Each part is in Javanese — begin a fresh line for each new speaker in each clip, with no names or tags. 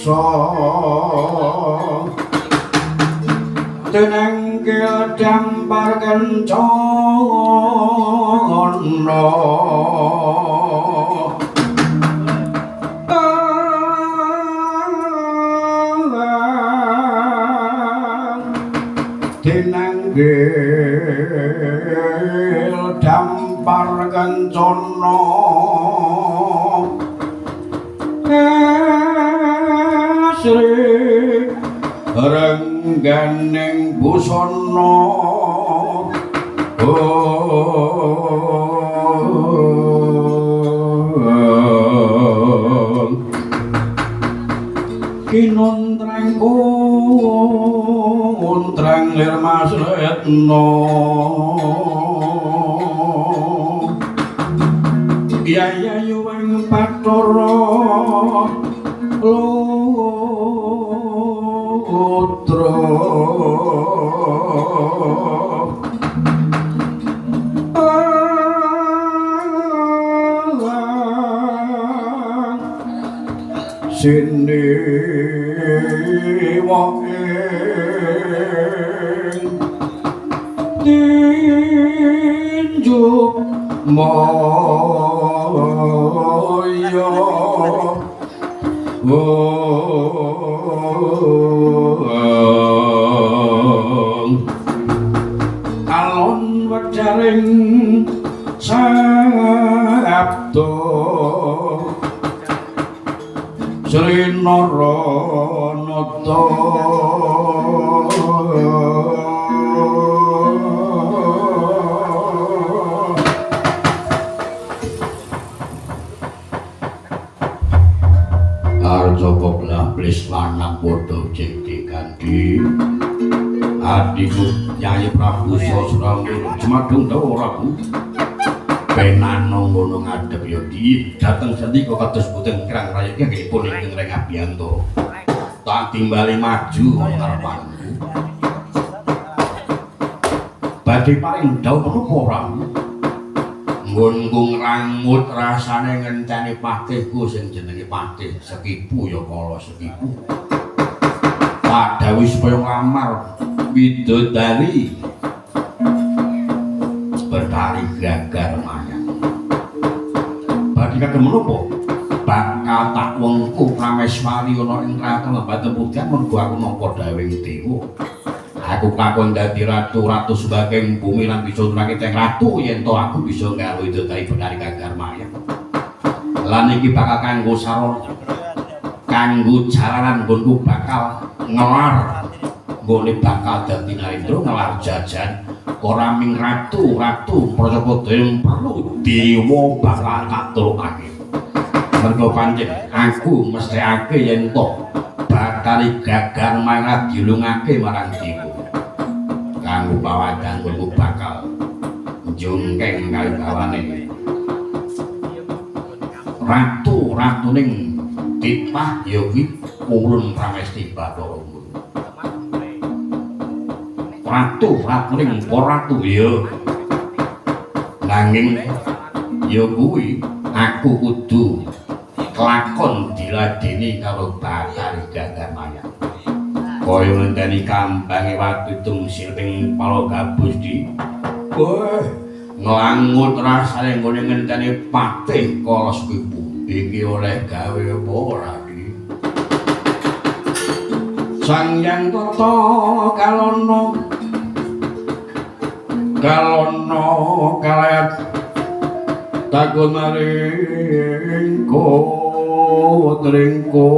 bisa tenangke dampar kencana tenangke dampar kencana Sri rengganing busana kinontrang kontrang lir Mas Retno yayayu ing Bathara Putra sini wae tinju moyo alon wedaring sabda Sri Naranata Arjoko belah blis lanang padha jengke kandi adiku Nyai Prabu Sasramira Jumadung dawa Prabu penano ngono ngadep ya di dateng sendika kados boten kirang rayake nggihipun ing Reng Abiyantara tak timbali maju ngarepanku badhe paring dawuh menapa Prabu nggonku ngrangut rasane ngencani patihku sing jenenge Patih Sekipu ya kala Sekipu tak dawuh supaya nglamar bidodari bertari gagar mayang badhe kagem menapa bakal tak wengku Prameswari ana ing kraton Lembaga Putihan mergo aku nampa dawuh dewa aku kakon dadi ratu saking bumi lan bisa nurake teng ratu yen to aku bisa nggawe bidodari bertari gagar mayang lan iki bakal kanggo sarana kanggo jalanan nggonku bakal ngelar nggone bakal dadi narendra ngelar jajan ora ming ratu Prajapada yang perlu dewa bakal tak tulukake mergo pancen aku mesthekake yen to bakal gagar mayang dilungake marang dewa kanggo pawadan nggonku bakal njungkeng kawibawane ratu-ratuning titah ya kuwi Ulun Pramesti Bathara ratu-ratuning para ratu ya nanging ya kuwi aku kudu kelakon diladeni karo Bathari Gagar Mayang kaya ngenteni kambange watu tungsil ping Palagabus di nglangut rasane nggone ngenteni Patih Kala Sekipu iki oleh gawe apa ora iki Sang Hyang Tata Kalono kalayat takon maringko tringko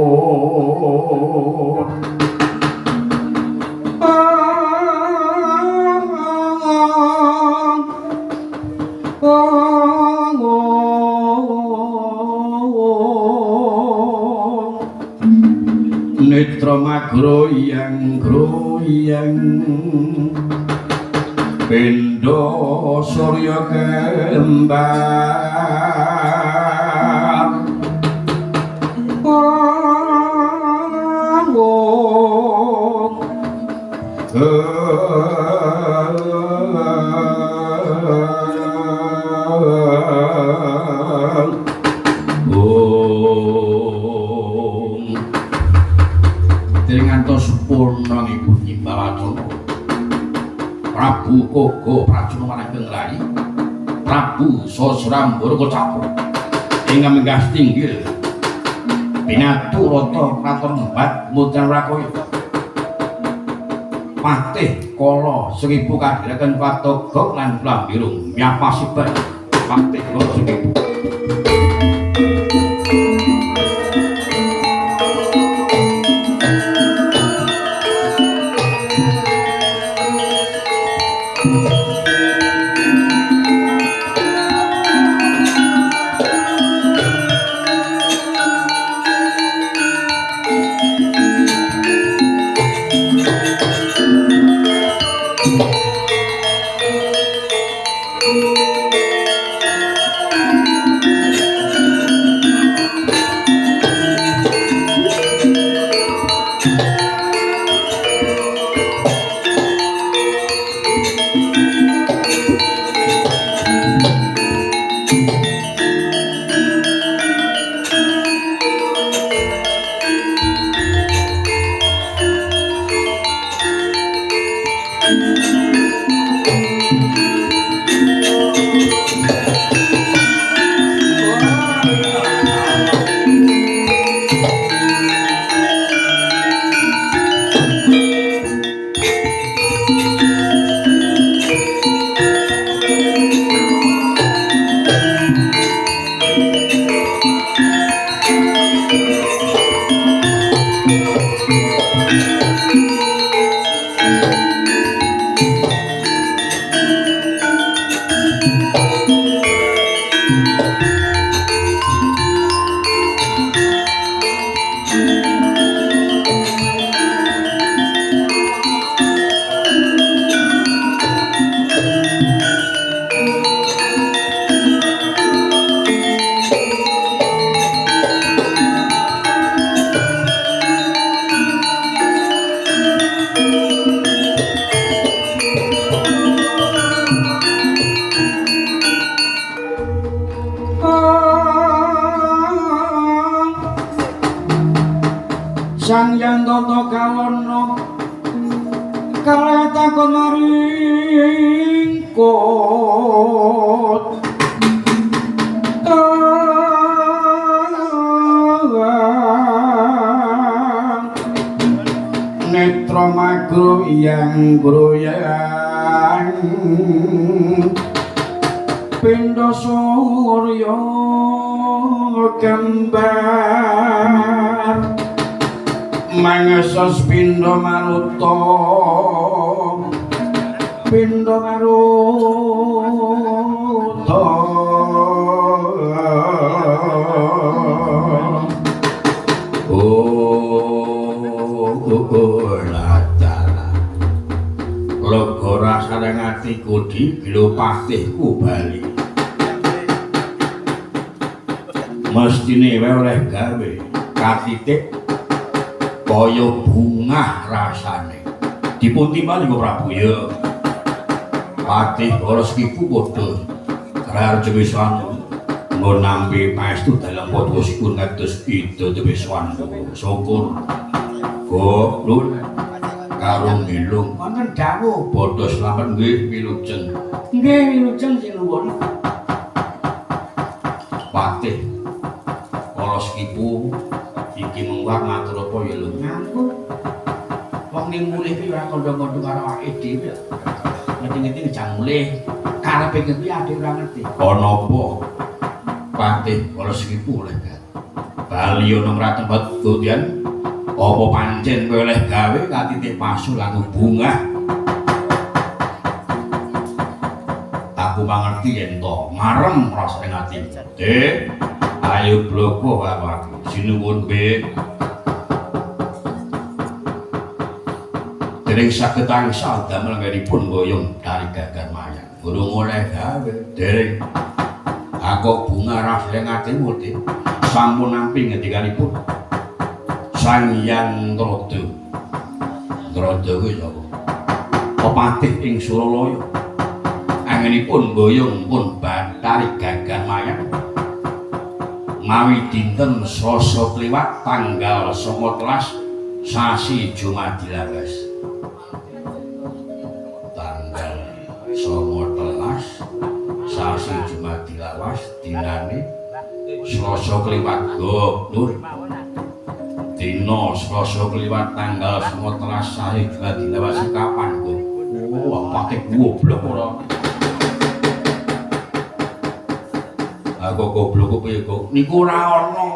netra magroyang pendo surya kembar Dening ngantos purnanipun Himbawacana Prabu Koga Prajana Manageng Rai Prabu Sosrambara Kocapur ingkang minggah tinggil pinaturata kraton Embat Mutan Rakaya Patih Kala Seribu kadhiraken Patogok lan Plambirung nyapasipun Patih Kala Seribu Sang Hyang Tata Kalono kalih takon maringkut netra magro yang groyang pindha surya gambar mangesos pindha maruta pindha maruta latala lega rasane atiku digilo patihku bali mestine wae oleh gawe katitik kaya bungah rasane dipun timbali kok Prabu ya Patih Kala Sekipu padha Raharja Wiswana nggon nampi paestu dalem padhasipun kados Ida Wiswana syukur kok lur karo ngelung wonten dawuh bodho slamet nggih wilujeng sinuwun Patih Kala Sekipu iki menguak matur apa ya lho ngampun wong ning mulih iki ora kandha-kandha karo awake dhewe ngerti-ngerti ngejang mulih karepe iki ade ora ngerti ana apa Patih Kala Sekipu oleh bali ana mratempat Godyan apa pancen kowe oleh gawe katitik pasul lan bungah aku mangerti yen to marem rasane ati Dek ayo bloko awakku sinuwun be dereng saged angsal damel nggenipun boyong dari gagar mayang durung oleh gawe dereng aku bunga rasane atimu Dik sampun nampi ngendikanipun Sang Hyang Trada kuwi sapa Pepatih ing Suralaya angenipun boyong pun Bathari gagar mayang mawi dinten Selasa kliwat tanggal 19 sasi Jumadilawas tanggal 19 sasi Jumadilawas dinane Selasa kliwat Nur dina Selasa kliwat tanggal 19 sasi Jumadilawas kapan kok wah pake goblok ora aku goblok kok piye kok niku ora ana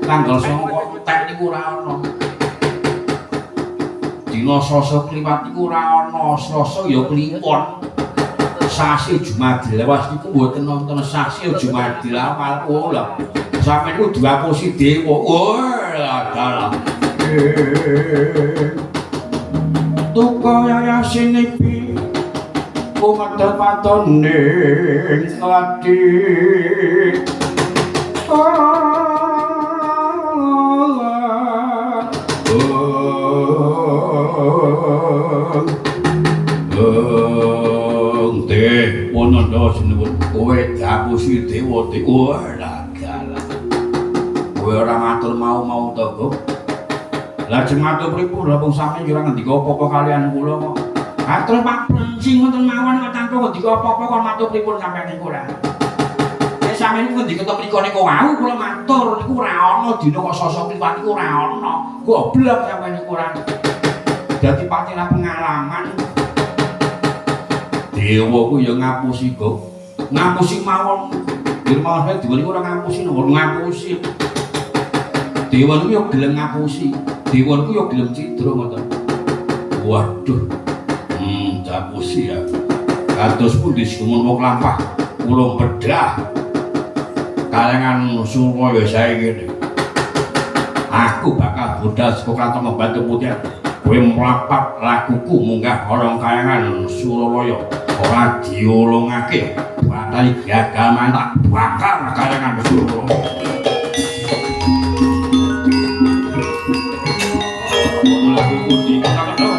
tanggal 9 tek niku ora ana dina Selasa kliwat niku ora ana Selasa ya kliwon sasi Jumadilawas niku mboten nonton sasi Jumadilawas oh lha sampeyan niku diapusi dewa oh lah duka yayasin ipi umat patone lati Wonondo sinebut kowe diapusi dewa dewa lah kowe ora matur mau to kok lajeng matur pripun lha wong sampeyan ora ngendika apa-apa kalian kula kok atur Pak Plencing ngoten mawon kok tanpa ngendika apa-apa kok matur pripun sampeyan niku ora nek sampeyan ngendika to mriko niku wau kula matur niku ora ana dina kok sosok liwat niku ora ana goblok sampeyan niku ora dadi pancen pengalaman dewa ku ya ngapusi kok ngapusi mawon dirmawon saya dewa niku ora ngapusi ngapusi dewa niku ya gelem ngapusi dewa niku ya gelem cidra ngoten waduh ngapusi ya kados pundi sumun wong lampah kula bedah kalengan Suraya saiki ngene aku bakal budal saka kantong batu putih kowe mlapat lakuku munggah orang kayangan Suralaya ora diulungake bakal gagal mantak bakal kayangan Suralaya lakuku di kata-kata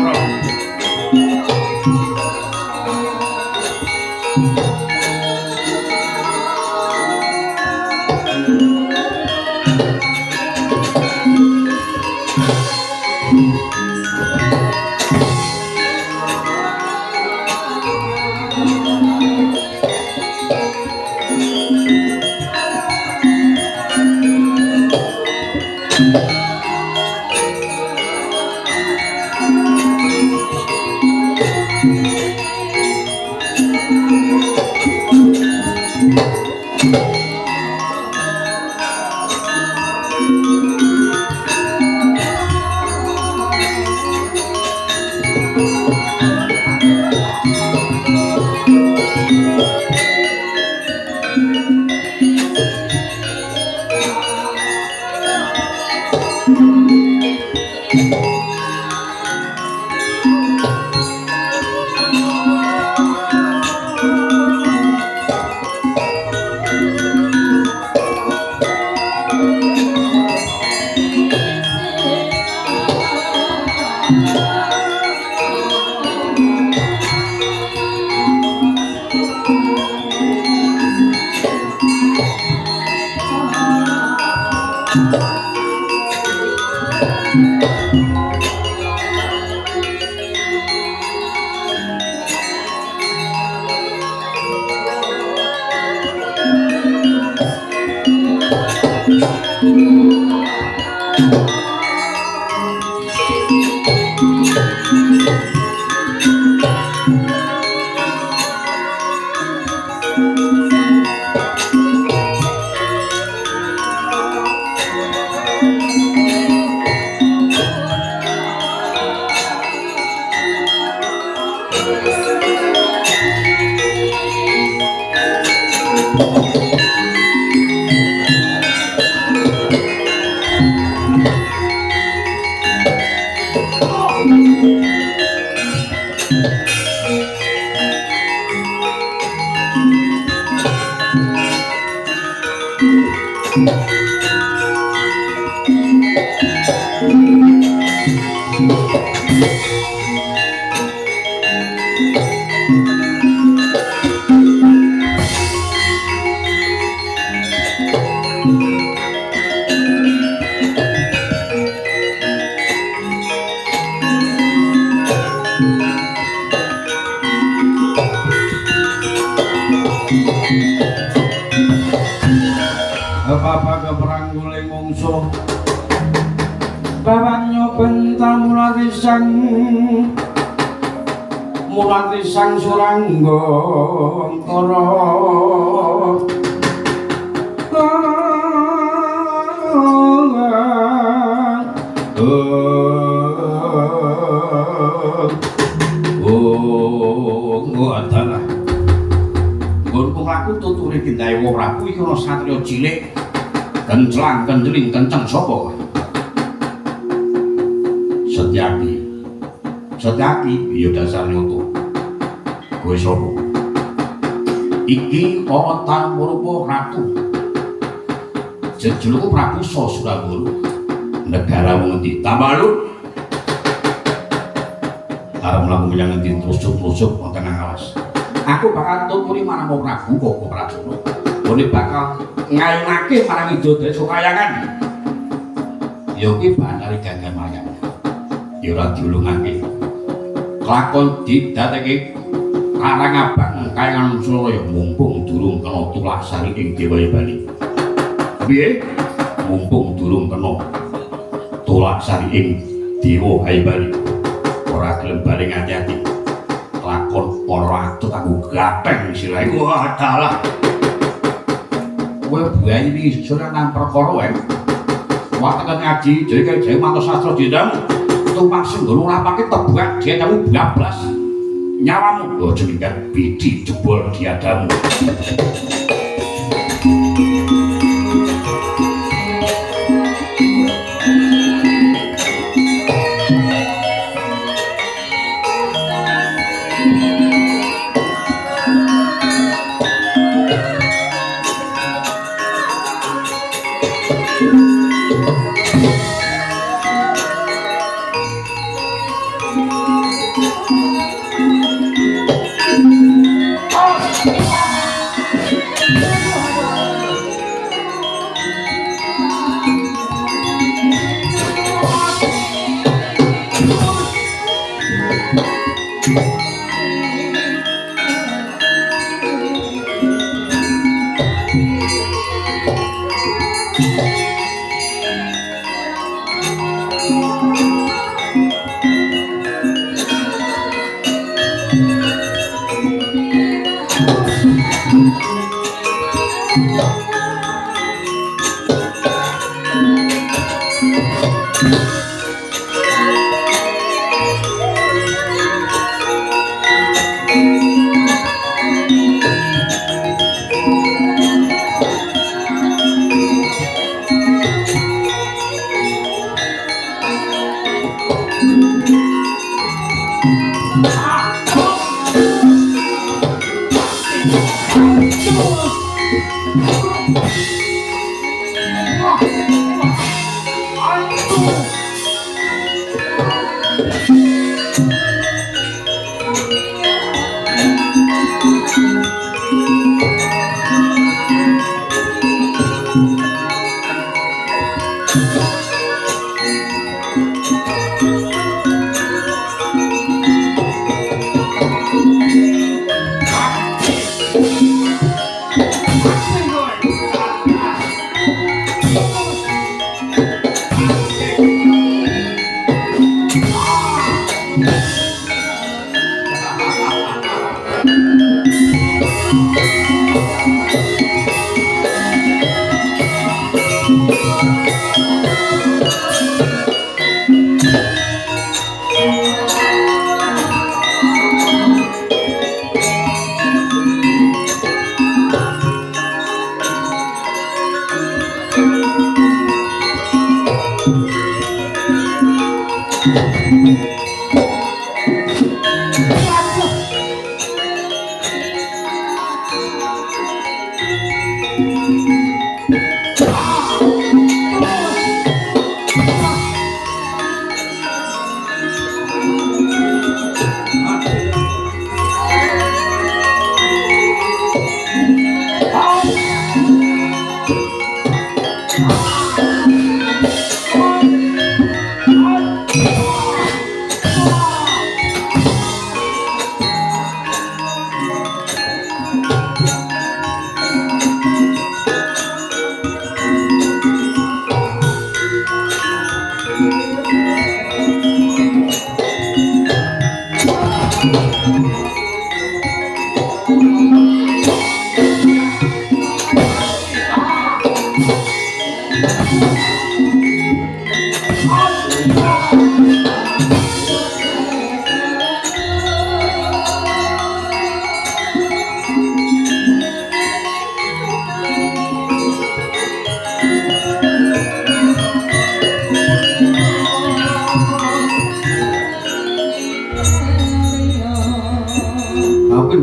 bawanyo bentar mulati sang surangga angkara adalah nggonku laku tuturi Gendhawa Prabu iki ana satriya cilik kenclang kenceling kenceng sapa Setyaki iya dasar nyoto kowe sapa iki ana tamu rupa ratu jejulukku Prabu Suraguru negara wong endi Tambalu arep mlaku menyang endi trusuk-trusuk wonten alas aku bakal tuturi marang Prabu Koko Prajana dene bakal ngayunake marang Widodari Sokayangan ya ki Bandari Ganggamayang ya ora diulungake lakon didadekake Karangabang Kayangan Suralaya mumpung durung kena tulasari ing Dewahe Bali piye mumpung durung kena tulasari ing Dewahe Bali ora gelem bareng ati-ati lakon ora atut aku gapeng sirahe wah dalah kowe buayi iki sira nang perkara wae watekan ngaji jadi jek mantos sastra dendam tumpang senggoro rapake tebuak dia kamu bablas nyawamu aja minggat bidi jebol diadamu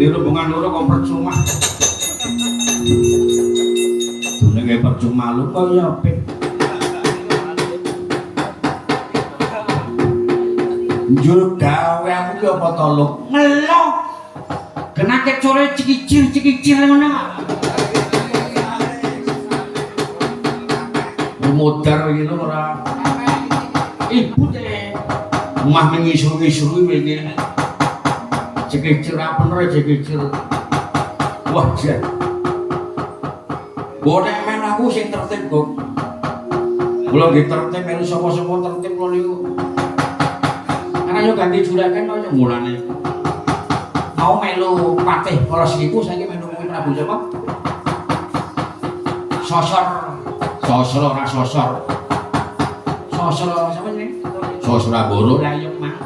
Di rombongan loro kok percuma. Dunenge percuma lu kaya apik. Njur gawe aku ki apa to lu? Ngelo. Kenake core cikicir ngono. Modar iki lho ora. Ibu teh omah mengisur-isur iki. Cekicir apa bener cekicir wah jan bonek men aku sing tertib kok kula nggih tertib melu sapa-sapa tertib kula niku karena yo ganti juragan kaya mulane mau melu patih polos iku saiki melu Prabu Japa sosor ora sosor sapa jenenge sosor Boro lah yo mah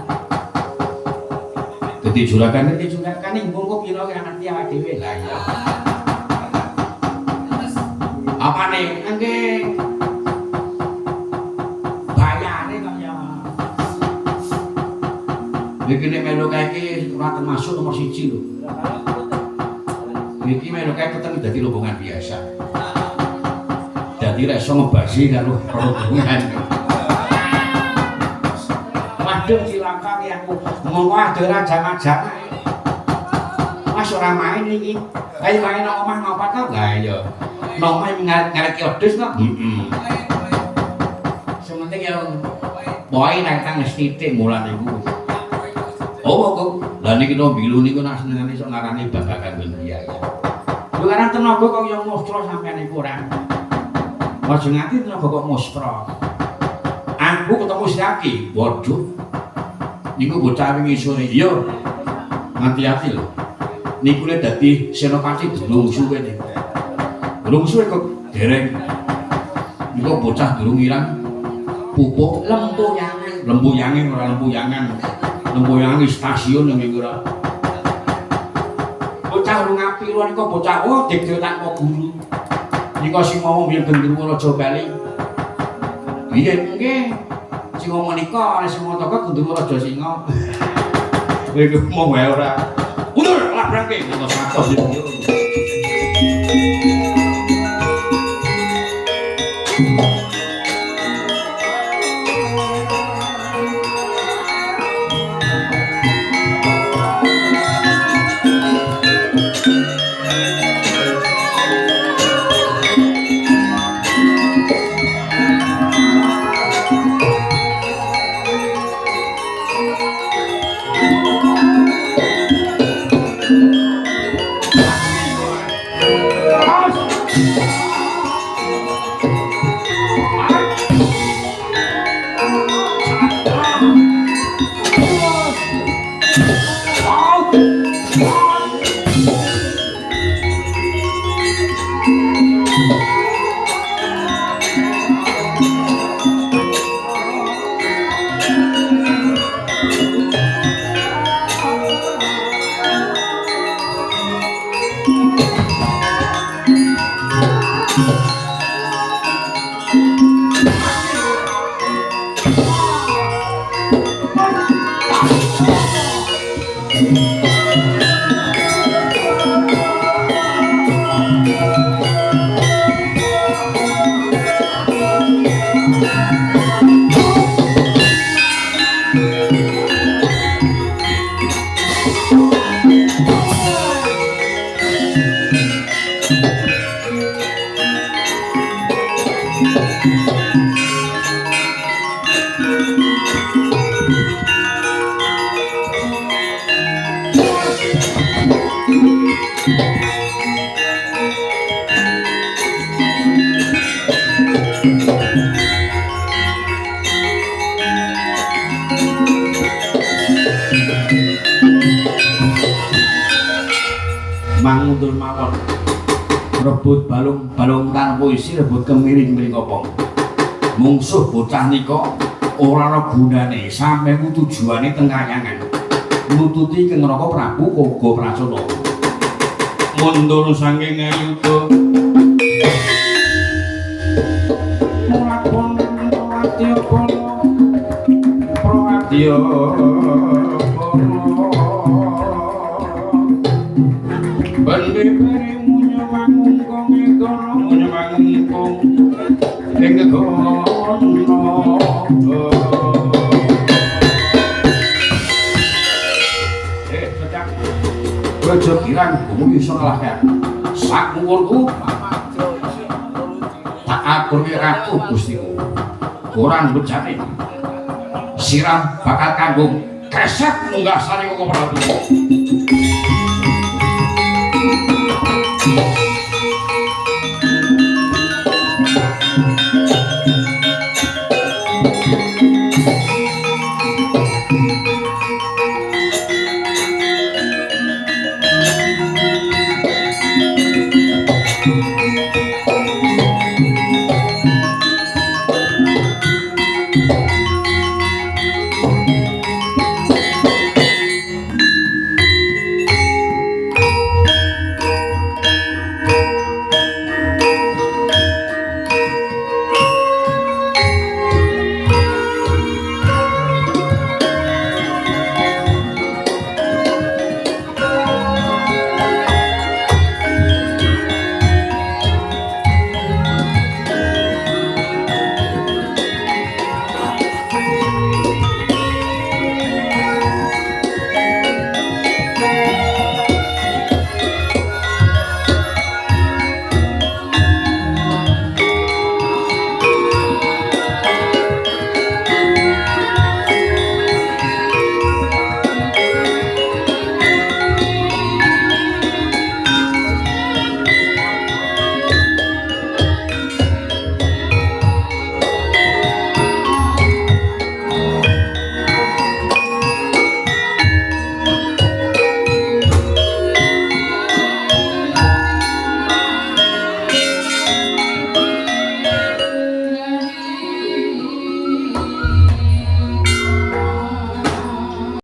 dadi juragan engko kok kira kira ngerti awake dhewe lah ya. Apane engke bayane kok ya. Iki nek melu kae iki ora termasuk nomor 1 lho. Iki melu kae ketemu dadi rombongan biasa. Dadi rek iso ngebasi karo rombongan. Waduh cilaka ki aku. Monggo ade rajang-rajang. Mas ora main iki. Ayo main nang omah ngapa to? Lah iya. Nang omah ngarep kiodus kok. Heeh. Sementing ya boy nek tang titik mulan iku. Oh kok. Lah niki no bilu niku nak senengane iso ngarani babagan India ya. Lho karang tenaga kok yo mustra sampean iku ora. Aja nganti tenaga kok mustra. Aku ketemu Syaki, waduh. Niku bocah wingi sore iya hati-hati lho niku le dadi senopati durung suwe niku durung suwe kok dereng niku bocah durung irang pupuk lempuyange ora lempuyangan stasiun yang niku ora bocah urung api luar niku bocah oh deg-degan kok guru niku sing ngomong yen gendruwo aja bali piye nggih sing ngomong nika ana sing ngomong toko gendruwo raja singa. Kowe iki mau wae ora. Mundur labrake ngono satos iki. mundur mawon. Rebut balung tan puisi rebut kemiring mriko. Mungsuh bocah nika ora ana gunane sampe ku tujuane teng kayangan. Nututi Kang Raka Prabu Kaga Pracana. Mundur saking ayuda. Lakon Pratya Kono. Pratya Kono. Bande bere munyawangkong kono munyawangkong ing kono. Sedang Raja Kirang kuwi iso ngalahke. Sak nguwurku tak aturke ratu Gustiku. Kurang becane. Siram bakal kanggo kesek munggah sari kok Prabu.